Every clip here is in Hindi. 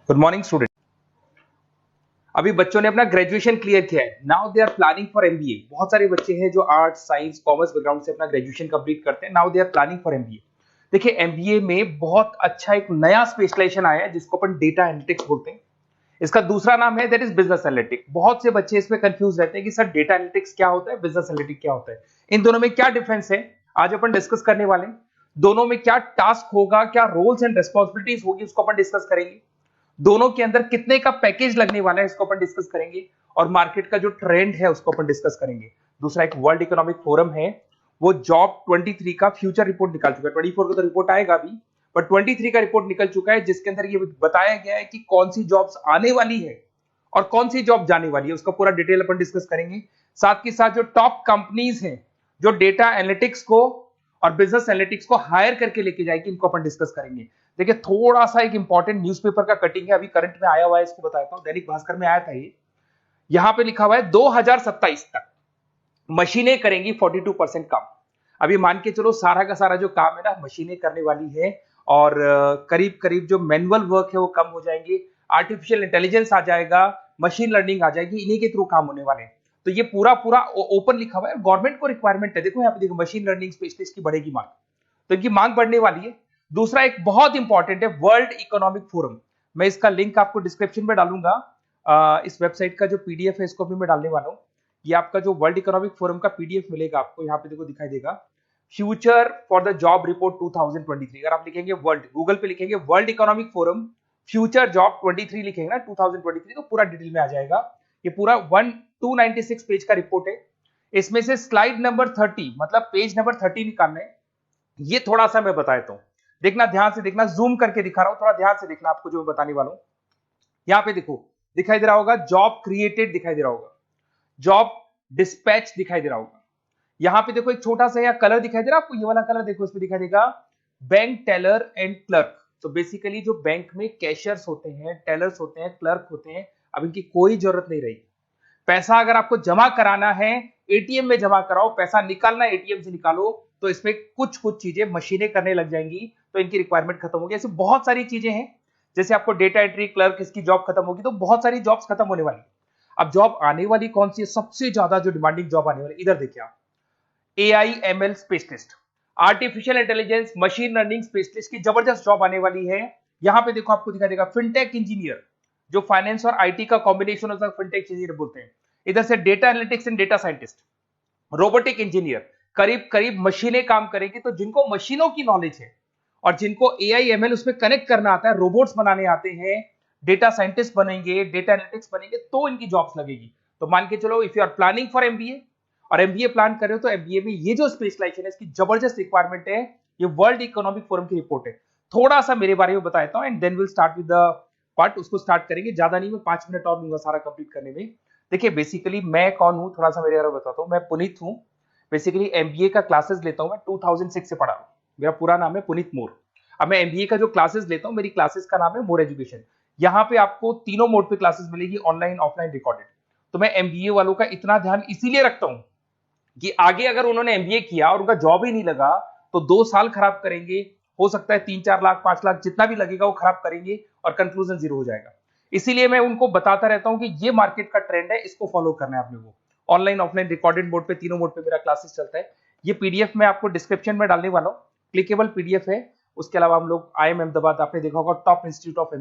Good morning student. अभी बच्चों ने अपना ग्रेजुएशन क्लियर किया है। Now they are planning for MBA. बहुत सारे बच्चे हैं जो आर्ट्स, साइंस, कॉमर्स बैकग्राउंड से अपना ग्रेजुएशन कंप्लीट करते हैं। Now they are planning for MBA. देखिए, एमबीए में बहुत अच्छा एक नया स्पेशलाइजेशन आया है जिसको अपन डेटा एनालिटिक्स बोलते हैं। इसका दूसरा नाम है दैट इज बिजनेस एनालिटिक्स। बहुत से बच्चे इसमें कंफ्यूज रहते हैं कि सर डेटा एनालिटिक्स क्या होता है, बिजनेस एनालिटिक्स क्या होता है, इन दोनों में क्या डिफरेंस है। आज अपन डिस्कस करने वाले हैं। दोनों में क्या टास्क होगा, क्या रोल्स एंड रिस्पॉन्सिबिलिटीज होगी, उसको अपन डिस्कस करेंगे। दोनों के अंदर कितने का पैकेज लगने वाला है इसको अपन डिस्कस करेंगे, और मार्केट का जो ट्रेंड है उसको अपन डिस्कस करेंगे। दूसरा, एक वर्ल्ड इकोनॉमिक फोरम है, वो जॉब 23 का फ्यूचर रिपोर्ट निकाल चुका है। 24 का तो रिपोर्ट आएगा अभी, पर 23 का रिपोर्ट निकल चुका है जिसके अंदर ये बताया गया है कि कौन सी जॉब्स आने वाली है और कौन सी जॉब जाने वाली है। उसका पूरा डिटेल अपन डिस्कस करेंगे। साथ के साथ जो टॉप कंपनीज हैं जो डेटा एनालिटिक्स को और बिजनेस एनालिटिक्स को हायर करके लेके जाएगी, इनको अपन डिस्कस करेंगे। देखिए, थोड़ा सा एक इंपॉर्टेंट न्यूज़पेपर का कटिंग है, अभी करंट में आया हुआ है, इसको बताता हूं। दैनिक भास्कर में आया था ये। यहां पे लिखा हुआ है 2027 तक मशीनें करेंगी 42% काम। अभी मान के चलो सारा का सारा जो काम है ना, मशीनें करने वाली है, और करीब करीब जो मैनुअल वर्क है वो कम हो जाएंगे। आर्टिफिशियल इंटेलिजेंस आ जाएगा, मशीन लर्निंग आ जाएगी, इन्हीं के थ्रू काम होने वाले हैं। तो ये पूरा पूरा ओपन लिखा हुआ है। गवर्नमेंट को रिक्वायरमेंट है। देखो यहाँ पे, देखो, मशीन लर्निंग स्पेशलिस्ट की बढ़ेगी मांग, तो इनकी मांग बढ़ने वाली है। दूसरा एक बहुत इंपॉर्टेंट है, वर्ल्ड इकोनॉमिक फोरम। मैं इसका लिंक आपको डिस्क्रिप्शन में डालूंगा। इस वेबसाइट का जो पीडीएफ है इसको भी मैं डालने वाला हूं। ये आपका जो वर्ल्ड इकोनॉमिक फोरम का पीडीएफ मिलेगा आपको, यहाँ पे देखो दिखाई देगा, future for the job report 2023। अगर आप लिखेंगे वर्ल्ड, गूगल पे लिखेंगे world economic forum future job 23 लिखेंगे ना 2023, तो पूरा डिटेल में आ जाएगा। ये पूरा 296 पेज का रिपोर्ट है। इसमें से स्लाइड नंबर 30 मतलब पेज नंबर 30 निकालना है। ये थोड़ा सा मैं बता देता हूं, देखना, ध्यान से देखना, जूम करके दिखा रहा हूं, थोड़ा ध्यान से देखना आपको जो मैं बताने वाला हूं। यहां पे देखो, दिखाई दे रहा होगा जॉब क्रिएटेड, दिखाई दे रहा होगा जॉब डिस्पैच, दिखाई दे रहा होगा। यहां पे देखो एक छोटा सा यहाँ कलर दिखाई दे रहा है आपको, ये वाला कलर देखो, इसमें दिखाई देगा बैंक टेलर एंड क्लर्क। तो बेसिकली जो बैंक में कैशियर्स होते हैं, टेलर्स होते हैं, क्लर्क होते हैं, अब इनकी कोई जरूरत नहीं रही। पैसा अगर आपको जमा कराना है, एटीएम में जमा कराओ, पैसा निकालना एटीएम से निकालो, तो इसमें कुछ कुछ चीजें मशीनें करने लग जाएंगी, तो इनकी रिक्वायरमेंट खत्म होगी। ऐसे बहुत सारी चीजें हैं, जैसे आपको डेटा एंट्री, क्लर्क, इसकी जॉब खत्म होगी, तो बहुत सारी जॉब्स खत्म होने वाली। अब जॉब आने वाली कौन सी है, सबसे ज्यादा जो डिमांडिंग जॉब आने वाली, इधर देखिए आप, AI/ML specialist, artificial intelligence, machine learning specialist की जबरदस्त जॉब आने वाली है। यहां पे देखो आपको दिखाई देगा फिनटेक इंजीनियर, जो फाइनेंस और आईटी का कॉम्बिनेशन होता है, फिनटेक इंजीनियर बोलते हैं। इधर से data analytics and data scientist, robotic engineer, करीब करीब मशीनें काम करेंगी। तो जिनको मशीनों की नॉलेज है और जिनको AI/ML उसमें कनेक्ट करना आता है, रोबोट्स बनाने आते हैं, डेटा साइंटिस्ट बनेंगे, डेटा एनालिटिक्स बनेंगे, तो इनकी जॉब्स लगेगी। तो मान के चलो, if you are planning for MBA और एमबीए प्लान कर रहे हो, तो एमबीए में ये जो स्पेशलाइजेशन है इसकी जबरदस्त रिक्वायरमेंट है। ये वर्ल्ड इकोनॉमिक फोरम की रिपोर्ट है। थोड़ा सा मेरे बारे में बताता हूं, and then will start with the part. उसको स्टार्ट करेंगे, ज्यादा नहीं, मैं 5 मिनट और लूंगा सारा कंप्लीट करने में। देखिए, बेसिकली मैं कौन हूं, थोड़ा सा मेरे बारे में बताता हूं। मैं पुनीत हूं। बेसिकली एमबीए का क्लासेस लेता हूं मैं, 2006 से पढ़ा हूं। मेरा पूरा नाम है पुनीत मोर। अब मैं एमबीए का जो क्लासेस लेता हूं, मेरी क्लासेस का नाम है मोर एजुकेशन। यहाँ पे आपको तीनों मोड पे क्लासेस मिलेगी, ऑनलाइन, ऑफलाइन, रिकॉर्डेड। तो मैं एमबीए वालों का इतना ध्यान इसीलिए रखता हूं कि आगे अगर उन्होंने एमबीए किया और उनका जॉब ही नहीं लगा, तो 2 साल खराब करेंगे, हो सकता है 3-4 लाख, 5 लाख, जितना भी लगेगा वो खराब करेंगे, और कंक्लूजन जीरो हो जाएगा। इसीलिए मैं उनको बताता रहता हूं कि ये मार्केट का ट्रेंड है, इसको फॉलो करना है आपने को। ऑनलाइन, ऑफलाइन, रिकॉर्डेड मोड पे, तीनों मोड पे मेरा क्लासेस चलता है। ये पीडीएफ मैं आपको डिस्क्रिप्शन में डालने वाला हूँ, क्लिकेबल पीडीएफ है। उसके अलावा हम लोग IIM अहमदाबाद, आपने देखा होगा, टॉप इंस्टीट्यूट ऑफ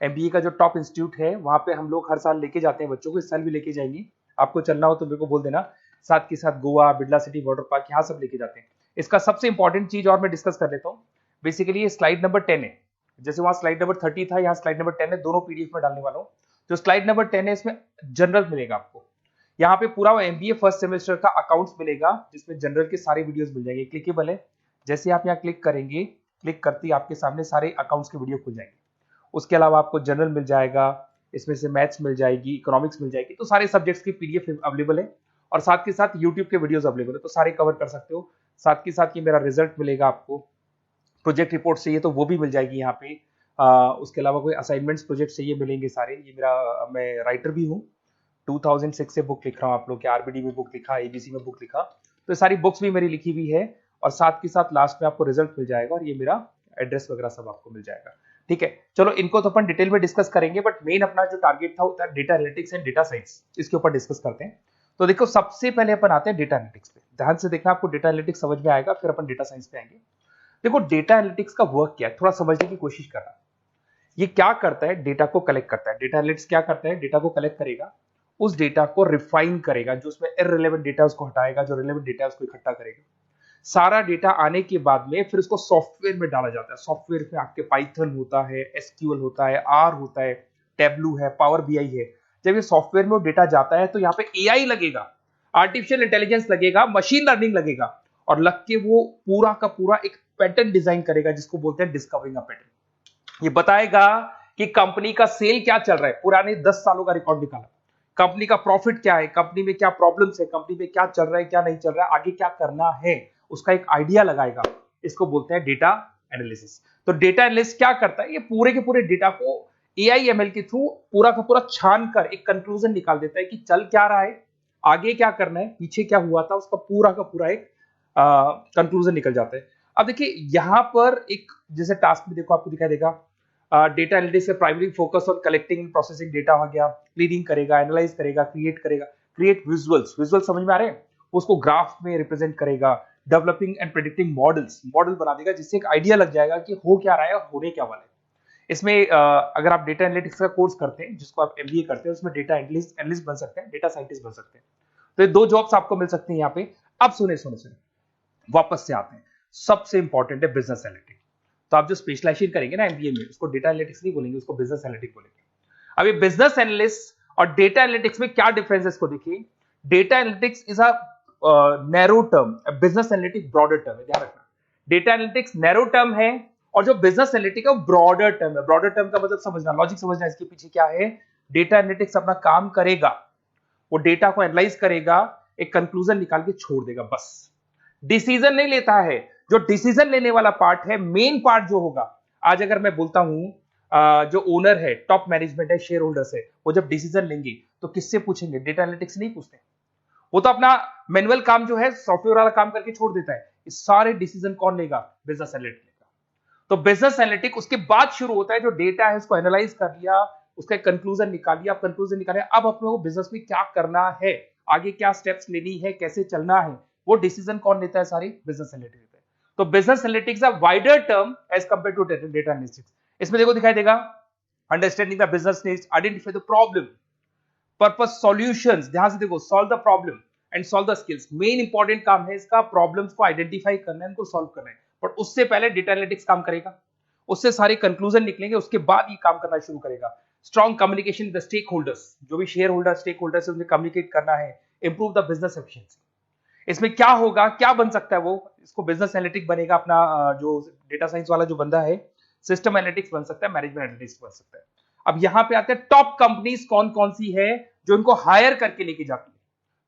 एमबीए का जो टॉप इंस्टीट्यूट है, वहां पे हम लोग हर साल लेके जाते हैं बच्चों को। इस साल भी लेके जाएंगे। आपको चलना हो तो मेरे को बोल देना। साथ के साथ Goa, Birla city water park, यहाँ सब लेके जाते हैं। इसका सबसे इंपॉर्टेंट चीज और मैं डिस्कस कर लेता हूँ। बेसिकली ये स्लाइड नंबर 10 है, जैसे वहां स्लाइड नंबर 30 था, यहाँ स्लाइड नंबर 10 है, दोनों पीडीएफ में डालने वाला हूँ। जो स्लाइड नंबर 10 है, इसमें जनरल मिलेगा आपको। यहाँ पे पूरा एमबीए फर्स्ट सेमेस्टर का अकाउंट्स मिलेगा, जिसमें जनरल के सारे वीडियोस मिल जाएंगे, क्लिकेबल है। जैसे आप यहाँ क्लिक करेंगे, क्लिक करते ही आपके सामने सारे अकाउंट्स के वीडियो खुल जाएंगे। उसके अलावा आपको जनरल मिल जाएगा, इसमें से मैथ्स मिल जाएगी, इकोनॉमिक्स मिल जाएगी, तो सारे सब्जेक्ट्स की पीडीएफ अवेलेबल है। और साथ के साथ यूट्यूब के वीडियोस अवेलेबल है, तो सारे कवर कर सकते हो। साथ के साथ ये मेरा रिजल्ट मिलेगा आपको। प्रोजेक्ट रिपोर्ट चाहिए तो वो भी मिल जाएगी यहाँ पे। उसके अलावा कोई असाइनमेंट्स, प्रोजेक्ट चाहिए, मिलेंगे सारे। ये मेरा, मैं राइटर भी हूँ, 2006 से बुक लिख रहा हूँ। आप लोग के आरबीडी में बुक लिखा, एबीसी में बुक लिखा, तो सारी बुक्स भी मेरी लिखी हुई है। और साथ के साथ लास्ट में आपको रिजल्ट मिल जाएगा, और ये मेरा एड्रेस वगैरह सब आपको मिल जाएगा। ठीक है, चलो इनको तो अपन डिटेल में डिस्कस करेंगे, बट मेन अपना जो टारगेट था वो था data analytics and data science, इसके ऊपर डिस्कस करते हैं। तो देखो सबसे पहले अपन आते हैं डेटा एनालिटिक्स पे, ध्यान से देखना, आपको डेटा एनालिटिक्स समझ में आएगा, फिर अपन डेटा साइंस पे आएंगे। देखो डेटा एनालिटिक्स का वर्क क्या है, थोड़ा समझने की कोशिश करना। ये क्या करता है, डेटा को कलेक्ट करता है। डेटा एनालिटिक्स क्या करता है, डेटा को कलेक्ट करेगा, उस डेटा को रिफाइन करेगा, जो उसमें इररिलेवेंट डेटा उसको हटाएगा, जो रिलेवेंट डेटा उसको इकट्ठा करेगा। सारा डेटा आने के बाद में फिर उसको सॉफ्टवेयर में डाला जाता है। सॉफ्टवेयर में आपके पाइथन होता है, एसक्यूएल होता है, आर होता है, टेब्लू है, पावर बीआई है। जब ये सॉफ्टवेयर में डेटा जाता है तो यहाँ पे एआई लगेगा, आर्टिफिशियल इंटेलिजेंस लगेगा, मशीन लर्निंग लगेगा, और लग के वो पूरा का पूरा एक पैटर्न डिजाइन करेगा, जिसको बोलते हैं डिस्कवरिंग अ पैटर्न। ये बताएगा कि कंपनी का सेल क्या चल रहा है, पुराने 10 सालों का रिकॉर्ड निकाला, कंपनी का प्रॉफिट क्या है, कंपनी में क्या प्रॉब्लम्स है, कंपनी में क्या चल रहा है, क्या नहीं चल रहा है, आगे क्या करना है, उसका एक आइडिया लगाएगा। इसको बोलते हैं डेटा एनालिसिस। तो डेटा एनालिस्ट क्या करता है, ये पूरे के पूरे डेटा को एआईएमएल के थ्रू पूरा का पूरा छान कर एक कंक्लूजन निकाल देता है कि चल क्या रहा है, आगे क्या करना है, पीछे क्या हुआ था, उसका पूरा का पूरा एक कंक्लूजन निकल जाता है। अब देखिए यहां पर एक जैसे टास्क में देखो आपको दिखाई देगा, डेटा एनालिटिक्स से primary focus on collecting processing data हो गया, क्लीनिंग करेगा, एनालाइज करेगा, क्रिएट करेगा, क्रिएट विजुअल्स, विजुअल समझ में आ रहे हैं, उसको ग्राफ में रिप्रेजेंट करेगा, developing and predicting models, model बना देगा जिससे एक आइडिया लग जाएगा कि हो क्या रहा है और होने क्या वाला है। इसमें अगर आप डेटा एनालिटिक्स का कोर्स करते हैं, जिसको आप एमबीए करते हैं, उसमें डेटा एनालिस्ट बन सकते हैं, डेटा साइंटिस्ट बन सकते हैं। तो ये दो जॉब्स आपको मिल सकती हैं यहाँ पे। अब सुने सुने सुने वापस से आते हैं, सबसे इंपॉर्टेंट है बिजनेस एनालिटिक्स। तो आप जो स्पेशलाइजेशन करेंगे ना एमबीए में, उसको डेटा एनालिटिक्स नहीं बोलेंगे, उसको बिजनेस एनालिटिक्स बोलेंगे। अब ये बिजनेस एनालिस्ट और डेटा एनालिटिक्स में क्या डिफरेंस है इसको देखिए। Data analytics is a narrow term, business analytics broader term है, ध्यान रखना। डेटा एनालिटिक्स नैरो टर्म है और जो बिजनेस एनालिटिक्स है वो ब्रॉडर टर्म है। ब्रॉडर टर्म का मतलब समझना, लॉजिक समझना इसके पीछे क्या है। डेटा एनालिटिक्स अपना काम करेगा, वो डेटा को एनालाइज करेगा, एक कंक्लूजन निकाल के छोड़ देगा, बस। डिसीजन नहीं लेता है। जो डिसीजन लेने वाला पार्ट है, मेन पार्ट जो होगा, आज अगर मैं बोलता हूं जो ओनर है, टॉप मैनेजमेंट है, शेयर होल्डर्स है, वो जब डिसीजन लेंगे तो किससे पूछेंगे, डेटा एनालिटिक्स नहीं पूछते। वो तो अपना मैनुअल काम जो है, सॉफ्टवेयर वाला काम करके छोड़ देता है। इस सारे डिसीजन कौन लेगा, बिजनेस एनालिटिक्स लेगा। तो बिजनेस एनालिटिक्स उसके बाद शुरू होता है, जो डेटा है उसको एनालाइज कर लिया, उसका एक कंक्लूजन निकाल लिया, अब कंक्लूजन निकाले, अब अपने को बिजनेस में क्या करना है, आगे क्या स्टेप्स लेनी है, कैसे चलना है, वो डिसीजन कौन लेता है, सारी बिजनेस एनालिटिक्स लेता है। तो business analytics a wider term as compare to data analytics. इसमें देखो दिखाई देगा, understanding the business needs, identify the problem, purpose, solutions, ध्यान से देखो, solve the problem and solve the skills. Main important काम है इसका, प्रॉब्लम्स को आइडेंटिफाई करना है, उनको सॉल्व करना है, बट उससे पहले डेटा एनालिटिक्स काम करेगा, उससे सारे कंक्लूजन निकलेंगे, उसके बाद ये काम करना शुरू करेगा। Strong communication with the stakeholders, जो भी शेयर होल्डर स्टेक होल्डर्स है उनसे कम्युनिकेट करना है, इंप्रूव द बिजनेस एफिशिएंसी। इसमें क्या होगा, क्या बन सकता है, वो इसको बिजनेस एनालिटिक्स बनेगा अपना, जो डेटा साइंस वाला जो बंदा है, सिस्टम एनालिटिक्स बन सकता है, मैनेजमेंट एनालिटिक्स बन सकता है। अब यहां पे आते हैं टॉप कंपनीज कौन कौन सी है जो इनको हायर करके लेके जाती है।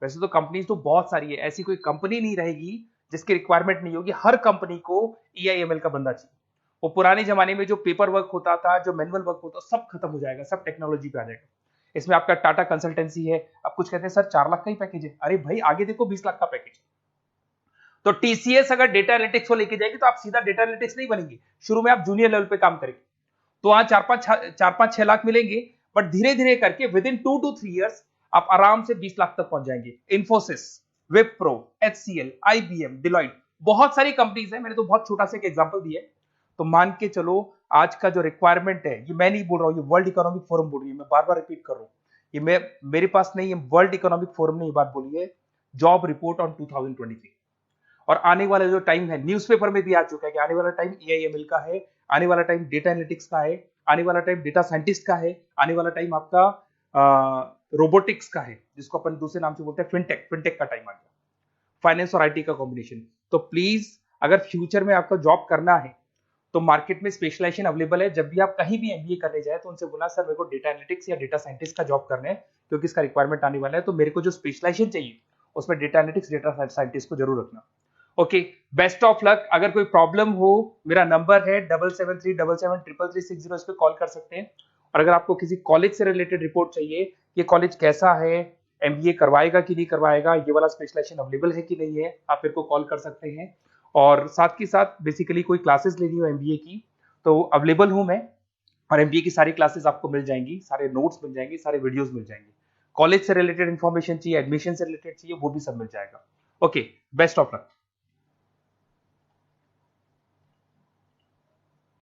वैसे तो कंपनीज तो बहुत सारी है, ऐसी कोई कंपनी नहीं रहेगी जिसकी रिक्वायरमेंट नहीं होगी, हर कंपनी को ईआईएमएल का बंदा चाहिए। वो पुराने जमाने में जो पेपर वर्क होता था, जो मैनुअल वर्क होता, सब खत्म हो जाएगा, सब टेक्नोलॉजी पे आ जाएगा। इसमें आपका टाटा कंसल्टेंसी है, अब कुछ कहते हैं सर 4 लाख का ही पैकेज है, अरे भाई आगे देखो 20 लाख का पैकेज। तो टीसीएस अगर डेटा एनालिटिक्स को लेके जाएगी तो आप सीधा डेटा एनालिटिक्स नहीं बनेंगे, शुरू में आप जूनियर लेवल पे काम करेंगे, तो वहां 4-5-6 लाख मिलेंगे, बट धीरे धीरे करके विद इन 2 to 3 years आप आराम से 20 लाख तक पहुंच जाएंगे। Infosys, Wipro, HCL, IBM, Deloitte, बहुत सारी कंपनीज है, मैंने तो बहुत छोटा सा एक एग्जांपल दिया है। तो मान के चलो आज का जो रिक्वायरमेंट है, ये मैं नहीं बोल रहा हूं, ये वर्ल्ड इकोनॉमिक फोरम बोल रही है, मैं बार बार रिपीट कर रहा हूं, ये मेरे पास नहीं, ये वर्ल्ड इकोनॉमिक फोरम ने ये बात बोली है, जॉब रिपोर्ट ऑन 2023। और आने वाला जो टाइम है, न्यूज़पेपर में भी आ चुका है कि आने वाला टाइम एआईएमएल का है, आने वाला टाइम डेटा एनालिटिक्स का है, आने वाला टाइम डेटा साइंटिस्ट का है, आने वाला टाइम आपका रोबोटिक्स का है, जिसको अपन दूसरे नाम से बोलते हैं फिनटेक। फिनटेक का टाइम आ गया, फाइनेंस और आईटी का कॉम्बिनेशन। तो प्लीज अगर फ्यूचर में आपका जॉब करना है तो मार्केट में स्पेशलाइजेशन अवेलेबल है। जब भी आप कहीं भी एमबीए करने जाए तो उनसे बोला सर मेरे को डेटा एनालिटिक्स या डेटा साइंटिस्ट का जॉब करना है, क्योंकि इसका रिक्वायरमेंट आने वाला है, तो मेरे को जो स्पेशलाइजेशन चाहिए उसमें डेटा एनालिटिक्स, डेटा साइंटिस्ट को जरूर रखना। Okay, best of luck. अगर कोई प्रॉब्लम हो, मेरा नंबर है 7737733360, इस पे कॉल कर सकते हैं। और अगर आपको किसी कॉलेज से रिलेटेड रिपोर्ट चाहिए, ये कॉलेज कैसा है, एमबीए करवाएगा कि नहीं करवाएगा, ये वाला स्पेशलाइजेशन अवेलेबल है कि नहीं है, आप मेरे को कॉल कर सकते हैं। और साथ ही साथ बेसिकली कोई क्लासेस लेनी हो एमबीए की तो अवेलेबल हूं मैं, और एमबीए की सारी क्लासेस आपको मिल जाएंगी, सारे नोट्स मिल जाएंगे, सारे वीडियोस मिल जाएंगे। कॉलेज से रिलेटेड इन्फॉर्मेशन चाहिए, एडमिशन से रिलेटेड चाहिए, वो भी सब मिल जाएगा। Okay, best of luck.